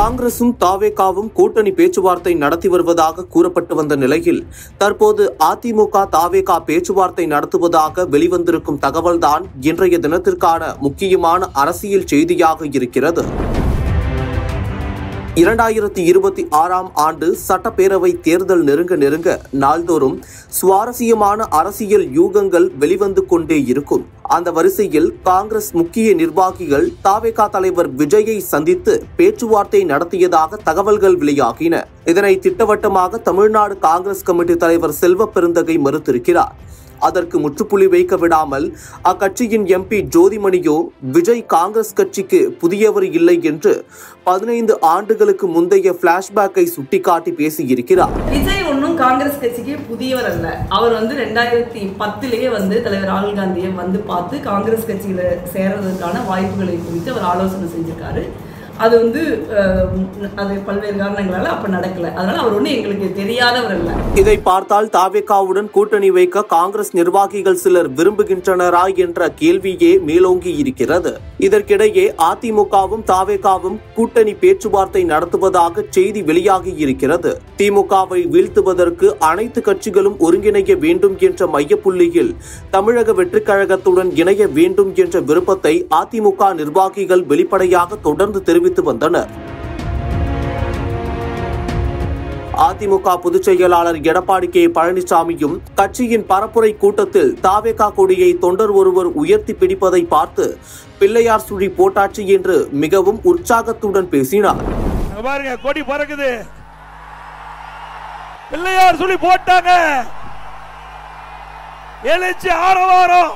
காங்கிரசும் தாவேகாவும் கூட்டணி பேச்சுவார்த்தை நடத்தி வருவதாக கூறப்பட்டு வந்த நிலையில் தற்போது அதிமுக தாவேகா பேச்சுவார்த்தை நடத்துவதாக வெளிவந்திருக்கும் தகவல்தான் இன்றைய தினத்திற்கான முக்கியமான அரசியல் செய்தியாக இருக்கிறது. 2026ஆம் ஆண்டு சட்டப்பேரவை தேர்தல் நெருங்க நாள்தோறும் சுவாரஸ்யமான அரசியல் யூகங்கள் வெளிவந்து கொண்டே இருக்கும். அந்த வரிசையில் காங்கிரஸ் முக்கிய நிர்வாகிகள் தாவேகா தலைவர் விஜயை சந்தித்து பேச்சுவார்த்தை நடத்தியதாக தகவல்கள் வெளியாகின. இதனை திட்டவட்டமாக தமிழ்நாடு காங்கிரஸ் கமிட்டி தலைவர் செல்வ பெருந்தகை மறுத்திருக்கிறார். அதற்கு முற்றுப்புள்ளி வைக்க விடாமல் அக்கட்சியின் எம்பி ஜோதிமணியோ விஜய் காங்கிரஸ் கட்சிக்கு புதியவர் இல்லை என்று 15 ஆண்டுகளுக்கு முந்தைய பிளாஷ்பேக்கை சுட்டிக்காட்டி பேசியிருக்கிறார். விஜய் ஒன்னும் காங்கிரஸ் கட்சிக்கு புதியவர் அல்ல. அவர் 2010 தலைவர் ராகுல் காந்தியை பார்த்து காங்கிரஸ் கட்சியில சேர்றதுக்கான வாய்ப்புகளை குறித்து அவர் ஆலோசனை செஞ்சிருக்காரு. அது அது பல்வேறு காரணங்களால அப்ப நடக்கல. அதனால அவர் ஒண்ணு எங்களுக்கு தெரியாதவர் அல்ல. இதை பார்த்தால் தாவேகாவுடன் கூட்டணி வைக்க காங்கிரஸ் நிர்வாகிகள் சிலர் விரும்புகின்றனரா என்ற கேள்வியே மேலோங்கி இருக்கிறது. இதற்கிடையே அதிமுகவும் தாவேகாவும் கூட்டணி பேச்சுவார்த்தை நடத்துவதாக செய்தி வெளியாகி இருக்கிறது. திமுகவை வீழ்த்துவதற்கு அனைத்து கட்சிகளும் ஒருங்கிணைய வேண்டும் என்ற மையப்புள்ளியில் தமிழக வெற்றிக் கழகத்துடன் இணைய வேண்டும் என்ற விருப்பத்தை அதிமுக நிர்வாகிகள் வெளிப்படையாக தொடர்ந்து தெரிவித்து வந்தனர். அதிமுக பொதுச் செயலாளர் எடப்பாடி கே பழனிசாமியும் கட்சியின் பரப்புரை கூட்டத்தில் தாவேகா கொடியை தொண்டர் ஒருவர் உயர்த்தி பிடிப்பதை பார்த்து பிள்ளையார் சுழி போட்டாச்சு என்று மிகவும் உற்சாகத்துடன் பேசினார். கொடி பறக்குது, பிள்ளையார் சுழி போட்டாங்க, எழுச்சி ஆரவாரம்.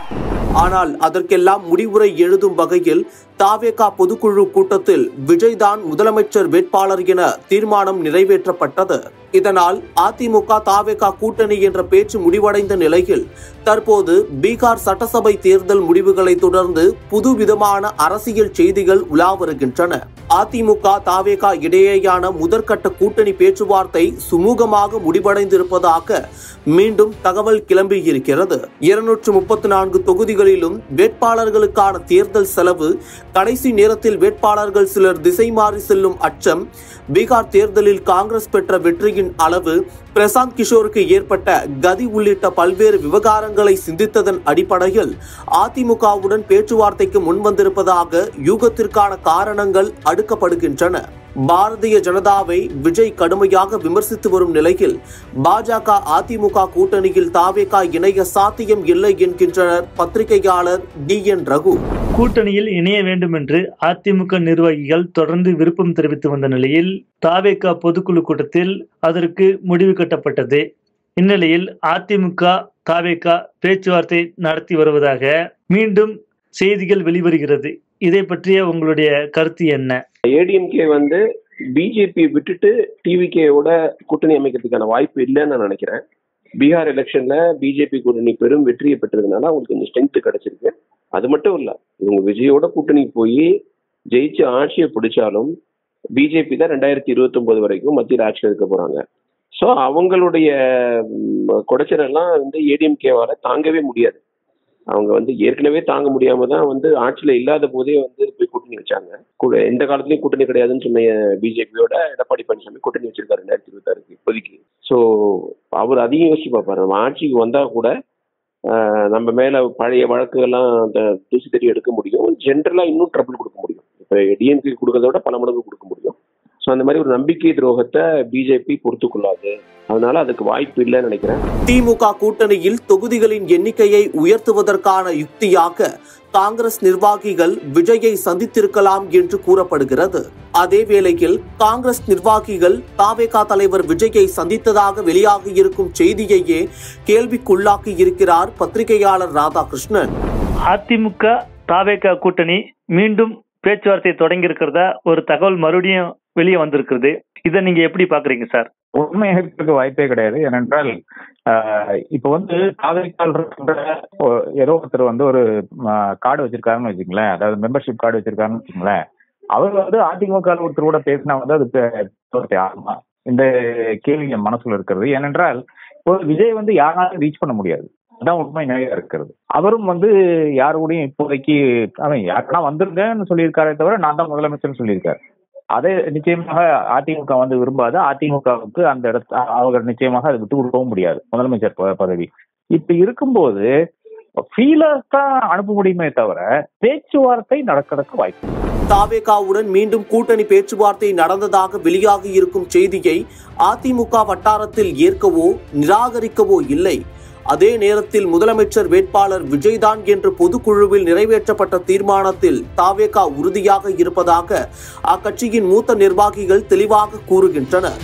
ஆனால் அதற்கெல்லாம் முடிவுரை எழுதும் வகையில் தாவேகா பொதுக்குழு கூட்டத்தில் விஜய்தான் முதலமைச்சர் வேட்பாளர் என தீர்மானம் நிறைவேற்றப்பட்டது. இதனால் அதிமுக தாவேகா கூட்டணி என்ற பேச்சு முடிவடைந்த நிலையில் தற்போது பீகார் சட்டசபை தேர்தல் முடிவுகளை தொடர்ந்து புதுவிதமான அரசியல் செய்திகள் உலா வருகின்றன. அதிமுக தாவேகா இடையேயான முதற்கட்ட கூட்டணி பேச்சுவார்த்தை சுமூகமாக முடிவடைந்திருப்பதாக மீண்டும் தகவல் கிளம்பியிருக்கிறது. 234 தொகுதிகளிலும் வேட்பாளர்களுக்கான தேர்தல் செலவு, கடைசி நேரத்தில் வேட்பாளர்கள் சிலர் திசை மாறி செல்லும் அச்சம், பீகார் தேர்தலில் காங்கிரஸ் பெற்ற வெற்றியின் அளவு, பிரசாந்த் கிஷோருக்கு ஏற்பட்ட கதி உள்ளிட்ட பல்வேறு விவகாரங்களை சிந்தித்ததன் அடிப்படையில் அதிமுகவுடன் பேச்சுவார்த்தைக்கு முன்வந்திருப்பதாக யூகத்திற்கான காரணங்கள் அடுக்கப்படுகின்றன. பாரதிய ஜனதாவை விஜய் கடுமையாக விமர்சித்து வரும் நிலையில் பாஜக அதிமுக கூட்டணியில் தாவேகா இணைய சாத்தியம் இல்லை என்கின்றனர் பத்திரிகையாளர் DN ரகு. கூட்டணியில் இணைய வேண்டும் என்று அதிமுக நிர்வாகிகள் தொடர்ந்து விருப்பம் தெரிவித்து வந்த நிலையில் தாவேகா பொதுக்குழு கூட்டத்தில் அதற்கு முடிவு கட்டப்பட்டது. இந்நிலையில் அதிமுக தாவேகா பேச்சுவார்த்தை நடத்தி வருவதாக மீண்டும் செய்திகள் வெளிவருகிறது. இதை பற்றிய உங்களுடைய கருத்து என்ன? ஏடிஎம்கே பிஜேபி விட்டுட்டு டிவிகேவோட கூட்டணி அமைக்கிறதுக்கான வாய்ப்பு இல்லைன்னு நான் நினைக்கிறேன். பீகார் எலெக்ஷன்ல பிஜேபி கூட்டணி பெரும் வெற்றியை பெற்றதுனால அவங்களுக்கு கொஞ்சம் ஸ்ட்ரென்த் கிடைச்சிருக்கு. அது மட்டும் இல்ல, இவங்க விஜயோட கூட்டணி போய் ஜெயிச்சு ஆட்சியை பிடிச்சாலும் பிஜேபி தான் 2029 வரைக்கும் மத்தியில் ஆட்சியில் இருக்க போறாங்க. ஸோ அவங்களுடைய குடைச்சலெல்லாம் ஏடிஎம்கேவால தாங்கவே முடியாது. அவங்க ஏற்கனவே தாங்க முடியாம தான் ஆட்சியில இல்லாத போதே போய் கூட்டணி வச்சாங்க. எந்த காலத்துலயும் கூட்டணி கிடையாதுன்னு சொன்ன பிஜேபியோட எடப்பாடி பழனிசாமி கூட்டணி வச்சிருக்காரு 2026 இப்போதைக்கு. ஸோ அவர் அதையும் யோசிச்சு பார்ப்பாரு, நம்ம ஆட்சிக்கு வந்தா கூட நம்ம மேல பழைய வழக்குகள்லாம் அந்த தூசி தட்டி எடுக்க முடியும், ஜென்ரலா இன்னும் ட்ரபிள் கொடுக்க முடியும். இப்ப டிஎம்கே கொடுக்கறத விட பல மடங்கு கொடுக்க முடியும். ஸோ அந்த மாதிரி ஒரு நம்பிக்கை துரோகத்தை பிஜேபி பொறுத்துக்கொள்ளாது. அதனால அதுக்கு வாய்ப்பு இல்லைன்னு நினைக்கிறேன். திமுக கூட்டணியில் தொகுதிகளின் எண்ணிக்கையை உயர்த்துவதற்கான யுக்தியாக காங்கிரஸ் நிர்வாகிகள் விஜயை சந்தித்திருக்கலாம் என்று கூறப்படுகிறது. அதே வேளையில் காங்கிரஸ் நிர்வாகிகள் தாவேகா தலைவர் விஜயை சந்தித்ததாக வெளியாகி இருக்கும் செய்தியையே கேள்விக்குள்ளாக்கி இருக்கிறார் பத்திரிகையாளர் ராதாகிருஷ்ணன். அதிமுக தாவேகா கூட்டணி மீண்டும் பேச்சுவார்த்தை தொடங்கி இருக்கிறதா ஒரு தகவல் மறுபடியும் வெளியே வந்திருக்கிறது. இதை நீங்க எப்படி பாக்குறீங்க சார்? உண்மையாக வாய்ப்பே கிடையாது. ஏனென்றால் இப்ப தாவேகால் ஏதோ ஒருத்தர் ஒரு கார்டு வச்சிருக்காருன்னு வச்சுங்களேன், அதாவது மெம்பர்ஷிப் கார்டு வச்சிருக்காருன்னு வச்சுங்களேன், அவர் அதிமுக ஒருத்தர் கூட பேசினா அது ஆகுமா? இந்த கேள்வி என் மனசுல இருக்கிறது. ஏனென்றால் இப்போ விஜய் யாராலும் ரீச் பண்ண முடியாது, அதான் உண்மை நிலையா இருக்கிறது. அவரும் யாரு கூடயும் இப்போதைக்கு யாருன்னா வந்துருங்கன்னு சொல்லியிருக்காரே தவிர நான் தான் முதலமைச்சர்னு சொல்லியிருக்காரு. அதை நிச்சயமாக அதிமுக வந்து விரும்பாது. அதிமுகவுக்கு அந்த அவங்க நிச்சயமாக அதை விட்டு கொடுக்கவும் முடியாது முதலமைச்சர் பதவி. இப்படி இருக்கும்போது ஃபீலர்ஸ் தான் அனுப்ப முடியுமே தவிர பேச்சுவார்த்தை நடக்கிறதுக்கு வாய்ப்பு. தாவேகாவுடன் மீண்டும் கூட்டணி பேச்சுவார்த்தை நடந்ததாக வெளியாகி இருக்கும் செய்தியை அதிமுக வட்டாரத்தில் ஏற்கவோ நிராகரிக்கவோ இல்லை. அதே நேரத்தில் முதலமைச்சர் வேட்பாளர் விஜய்தான் என்று பொதுக்குழுவில் நிறைவேற்றப்பட்ட தீர்மானத்தில் தாவேகா உறுதியாக இருப்பதாக அக்கட்சியின் மூத்த நிர்வாகிகள் தெளிவாக கூறுகின்றனர்.